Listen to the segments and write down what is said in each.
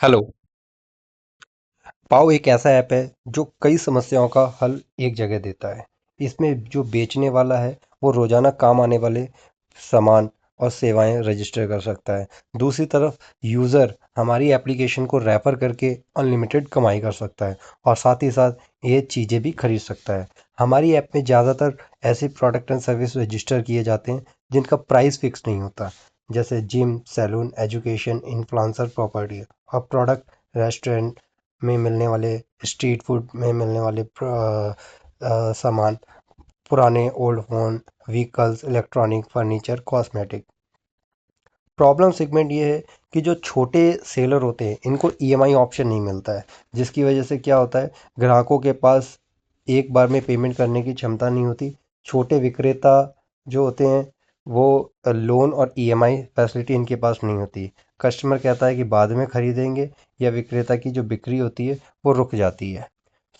Hello. पाव एक ऐसा app है जो कई समस्याओं का हल एक जगह देता है। इसमें जो बेचने वाला है वो रोजाना काम आने वाले सामान और सेवाएं रजिस्टर कर सकता है। दूसरी तरफ यूज़र हमारी एप्लीकेशन को रेफर करके अनलिमिटेड कमाई कर सकता है और साथ ही साथ ये चीज़ें भी खरीद सकता है। हमारी ऐप में ज़्यादातर ऐसे प्रोडक्ट एंड सर्विस रजिस्टर किए जाते हैं जिनका प्राइस फिक्स नहीं होता, जैसे gym, salon, education, influencer, property और प्रोडक्ट, रेस्टोरेंट में मिलने वाले, स्ट्रीट फूड में मिलने वाले सामान, पुराने old phone, vehicles, electronic, furniture, cosmetic. Problem segment ये है कि जो छोटे सेलर होते हैं इनको ईएमआई ऑप्शन नहीं मिलता है, जिसकी वजह से क्या होता है, ग्राहकों के पास एक बार में पेमेंट करने की क्षमता नहीं होती। छोटे विक्रेता जो होते हैं वो लोन और ईएमआई फैसिलिटी इनके पास नहीं होती। कस्टमर कहता है कि बाद में खरीदेंगे, या विक्रेता की जो बिक्री होती है वो रुक जाती है।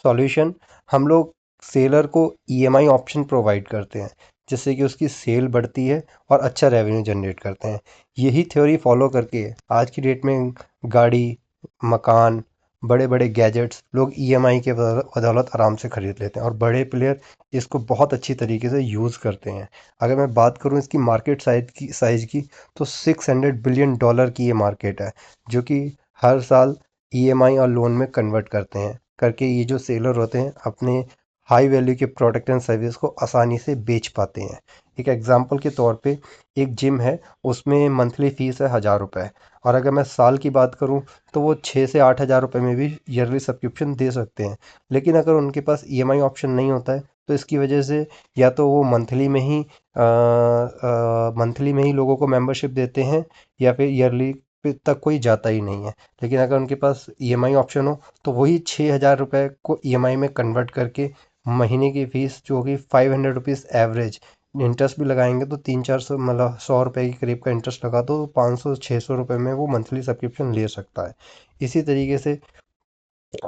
सॉल्यूशन, हम लोग सेलर को ईएमआई ऑप्शन प्रोवाइड करते हैं, जिससे कि उसकी सेल बढ़ती है और अच्छा रेवेन्यू जनरेट करते हैं। यही थ्योरी फॉलो करके आज की डेट में गाड़ी, मकान, बड़े बड़े गैजेट्स लोग ईएमआई के बदौलत आराम से खरीद लेते हैं और बड़े प्लेयर इसको बहुत अच्छी तरीके से यूज़ करते हैं। अगर मैं बात करूं इसकी मार्केट साइज़ की तो $600 बिलियन की ये मार्केट है, जो कि हर साल ईएमआई और लोन में कन्वर्ट करते हैं करके ये जो सेलर होते हैं अपने हाई वैल्यू के प्रोडक्ट एंड सर्विस को आसानी से बेच पाते हैं। एक एग्जांपल के तौर पे एक जिम है, उसमें मंथली फ़ीस है ₹1000, और अगर मैं साल की बात करूं तो वो 6 से 8 हज़ार रुपये में भी ईयरली सब्सक्रिप्शन दे सकते हैं। लेकिन अगर उनके पास ईएमआई ऑप्शन नहीं होता है तो इसकी वजह से या तो वो मंथली में ही लोगों को मेंबरशिप देते हैं, या फिर ईयरली पे तक कोई जाता ही नहीं है। लेकिन अगर उनके पास ईएमआई ऑप्शन हो तो वही ₹6000 को ईएमआई में कन्वर्ट करके महीने की फ़ीस जो होगी ₹500 एवरेज, इंटरेस्ट भी लगाएंगे तो 300-400, मतलब ₹100 के करीब का इंटरेस्ट लगा तो 500-600 रुपये में वो मंथली सब्सक्रिप्शन ले सकता है। इसी तरीके से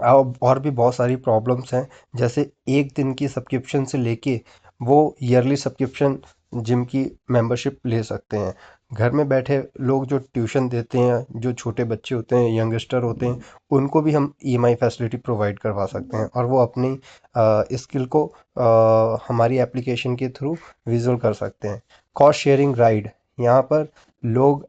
और भी बहुत सारी प्रॉब्लम्स हैं, जैसे एक दिन की सब्सक्रिप्शन से लेके वो ईयरली सब्सक्रिप्शन जिम की मेंबरशिप ले सकते हैं। घर में बैठे लोग जो ट्यूशन देते हैं, जो छोटे बच्चे होते हैं, यंगस्टर होते हैं, उनको भी हम ईएमआई फैसिलिटी प्रोवाइड करवा सकते हैं और वो अपनी स्किल को हमारी एप्लीकेशन के थ्रू विजुअल कर सकते हैं। कॉस्ट शेयरिंग राइड, यहाँ पर लोग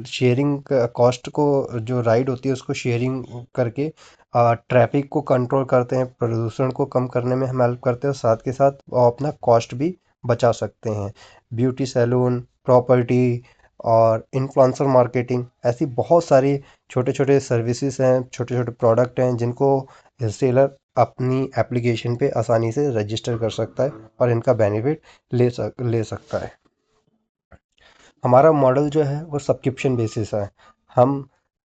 शेयरिंग कॉस्ट को, जो राइड होती है उसको शेयरिंग करके ट्रैफिक को कंट्रोल करते हैं, प्रदूषण को कम करने में हम हेल्प करते हैं और साथ के साथ वो अपना कॉस्ट भी बचा सकते हैं। ब्यूटी सैलून, प्रॉपर्टी और इन्फ्लुएंसर मार्केटिंग, ऐसी बहुत सारी छोटे छोटे सर्विसेज हैं, छोटे छोटे प्रोडक्ट हैं जिनको सेलर अपनी एप्लीकेशन पे आसानी से रजिस्टर कर सकता है और इनका बेनिफिट ले सकता है। हमारा मॉडल जो है वो सब्सक्रिप्शन बेसिस है। हम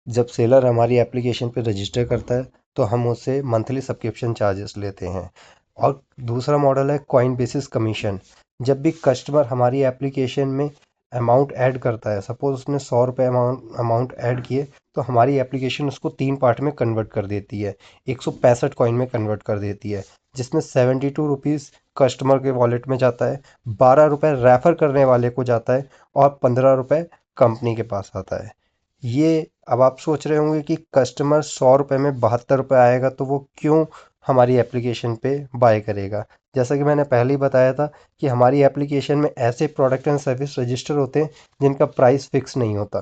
जब सेलर हमारी एप्लीकेशन पे रजिस्टर करता है तो हम उससे मंथली सब्सक्रिप्शन चार्जेस लेते हैं। और दूसरा मॉडल है कॉइन बेसिस कमीशन। जब भी कस्टमर हमारी एप्लीकेशन में अमाउंट ऐड करता है, सपोज उसने ₹100 अमाउंट ऐड किए, तो हमारी एप्लीकेशन उसको 3 पार्ट में कन्वर्ट कर देती है, 165 कॉइन में कन्वर्ट कर देती है, जिसमें ₹72 कस्टमर के वॉलेट में जाता है, ₹12 रेफर करने वाले को जाता है और ₹15 कंपनी के पास आता है। ये, अब आप सोच रहे होंगे कि कस्टमर ₹100 में ₹72 आएगा तो वो क्यों हमारी एप्लीकेशन पे बाय करेगा। जैसा कि मैंने पहले ही बताया था कि हमारी एप्लीकेशन में ऐसे प्रोडक्ट एंड सर्विस रजिस्टर होते हैं जिनका प्राइस फिक्स नहीं होता,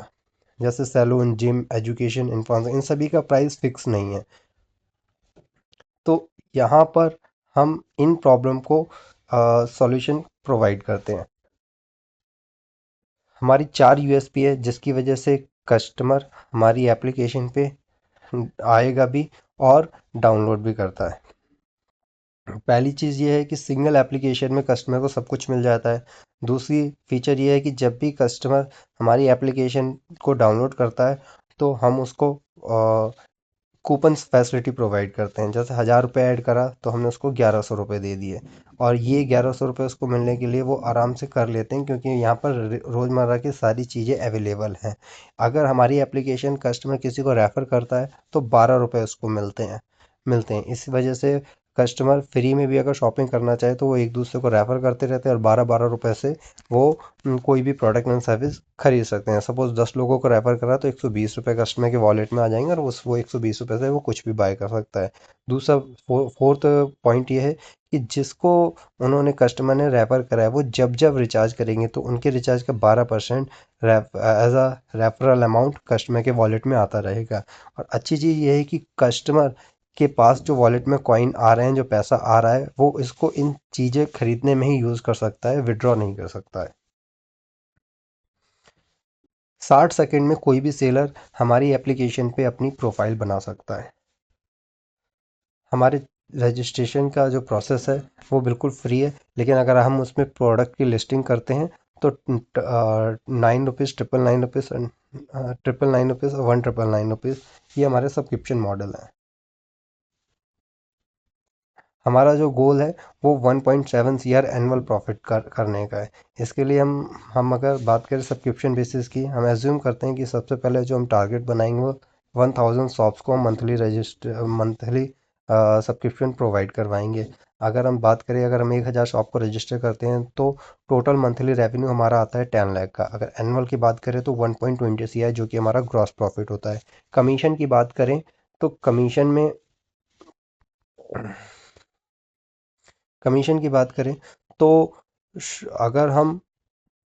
जैसे सैलून, जिम, एजुकेशन, इन्फ्लुएंसर, इन सभी का प्राइस फिक्स नहीं है। तो यहाँ पर हम इन प्रॉब्लम को सॉल्यूशन प्रोवाइड करते हैं। हमारी 4 यूएसपी है जिसकी वजह से कस्टमर हमारी एप्लीकेशन पे आएगा भी और डाउनलोड भी करता है। पहली चीज़ ये है कि सिंगल एप्लीकेशन में कस्टमर को सब कुछ मिल जाता है। दूसरी फीचर ये है कि जब भी कस्टमर हमारी एप्लीकेशन को डाउनलोड करता है तो हम उसको कूपन्स फैसिलिटी प्रोवाइड करते हैं। जैसे ₹1000 ऐड करा तो हमने उसको ₹1100 दे दिए, और ये ₹1100 उसको मिलने के लिए वो आराम से कर लेते हैं, क्योंकि यहाँ पर रोज़मर्रा की सारी चीज़ें अवेलेबल हैं। अगर हमारी एप्लीकेशन कस्टमर किसी को रेफ़र करता है तो ₹12 उसको मिलते हैं। इस वजह से कस्टमर फ्री में भी अगर शॉपिंग करना चाहे तो वो एक दूसरे को रेफ़र करते रहते हैं और 12-12 रुपए से वो कोई भी प्रोडक्ट एंड सर्विस खरीद सकते हैं। सपोज़ 10 लोगों को रेफ़र करा तो 120 रुपये कस्टमर के वॉलेट में आ जाएंगे और उस वो 120 रुपये से वो कुछ भी बाय कर सकता है। दूसरा फोर्थ पॉइंट ये है कि जिसको उन्होंने कस्टमर ने रेफ़र करा है वो जब जब रिचार्ज करेंगे तो उनके रिचार्ज का 12% as a referral amount customer के वॉलेट में आता रहेगा। और अच्छी चीज़ ये है कि कस्टमर के पास जो वॉलेट में कॉइन आ रहे हैं, जो पैसा आ रहा है, वो इसको इन चीज़ें खरीदने में ही यूज़ कर सकता है, विड्रॉ नहीं कर सकता है। 60 सेकंड में कोई भी सेलर हमारी एप्लीकेशन पे अपनी प्रोफाइल बना सकता है। हमारे रजिस्ट्रेशन का जो प्रोसेस है वो बिल्कुल फ्री है, लेकिन अगर हम उसमें प्रोडक्ट की लिस्टिंग करते हैं तो 9 रुपीज़, 999 रुपीज़, 999 रुपीज़ और 1999 रुपीज़, ये हमारे सब्सक्रिप्शन मॉडल हैं। हमारा जो गोल है वो 1.7 CR एनुअल प्रॉफिट करने का है। इसके लिए हम अगर बात करें सब्सक्रिप्शन बेसिस की, हम एज्यूम करते हैं कि सबसे पहले जो हम टारगेट बनाएंगे वो 1000 शॉप्स को हम मंथली सब्सक्रिप्शन प्रोवाइड करवाएंगे। अगर हम बात करें, अगर हम 1000 शॉप को रजिस्टर करते हैं तो टोटल मंथली रेवेन्यू हमारा आता है 10 लाख का। अगर एनुअल की बात करें तो 1.20 CR, जो कि हमारा ग्रॉस प्रॉफिट होता है। कमीशन की बात करें तो कमीशन की बात करें तो अगर हम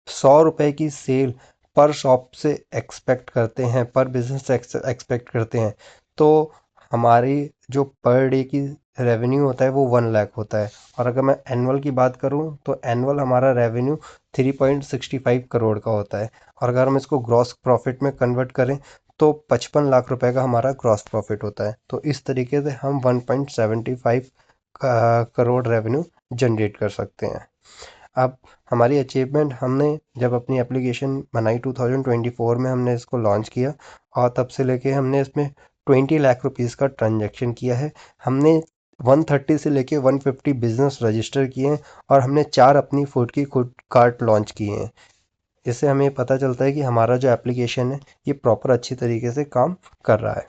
100 रुपए की सेल पर शॉप से एक्सपेक्ट करते हैं, पर बिजनेस से एक्सपेक्ट करते हैं, तो हमारी जो पर डे की रेवेन्यू होता है वो 1 लाख होता है। और अगर मैं एनुअल की बात करूं तो एनुअल हमारा रेवेन्यू 3.65 करोड़ का होता है। और अगर हम इसको ग्रॉस प्रॉफिट में कन्वर्ट करें तो 55 लाख रुपए का हमारा ग्रॉस प्रॉफिट होता है। तो इस तरीके से हम 1.75 करोड़ रेवेन्यू जनरेट कर सकते हैं। अब हमारी अचीवमेंट, हमने जब अपनी एप्लीकेशन बनाई 2024 में, हमने इसको लॉन्च किया और तब से लेके हमने इसमें 20 लाख रुपीज़ का ट्रांजैक्शन किया है। हमने 130 से लेके 150 बिजनेस रजिस्टर किए हैं और हमने 4 अपनी फूड की फूड कार्ट लॉन्च किए हैं। इससे हमें पता चलता है कि हमारा जो एप्लीकेशन है ये प्रॉपर अच्छी तरीके से काम कर रहा है।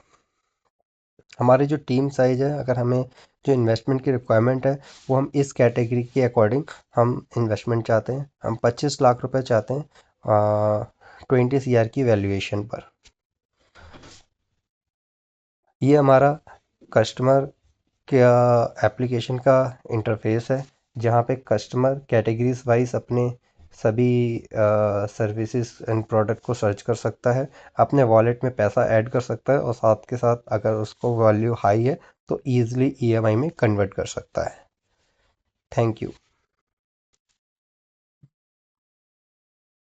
हमारी जो टीम साइज़ है, अगर हमें जो इन्वेस्टमेंट की रिक्वायरमेंट है वो हम इस कैटेगरी के अकॉर्डिंग हम इन्वेस्टमेंट चाहते हैं। हम 25 लाख रुपए चाहते हैं 20 CR की वैल्यूएशन पर। ये हमारा कस्टमर का एप्लीकेशन का इंटरफेस है, जहाँ पे कस्टमर कैटेगरीज वाइज अपने सभी सर्विसेज एंड प्रोडक्ट को सर्च कर सकता है, अपने वॉलेट में पैसा ऐड कर सकता है और साथ के साथ अगर उसको वैल्यू हाई है तो ईजिली EMI में कन्वर्ट कर सकता है। Thank you.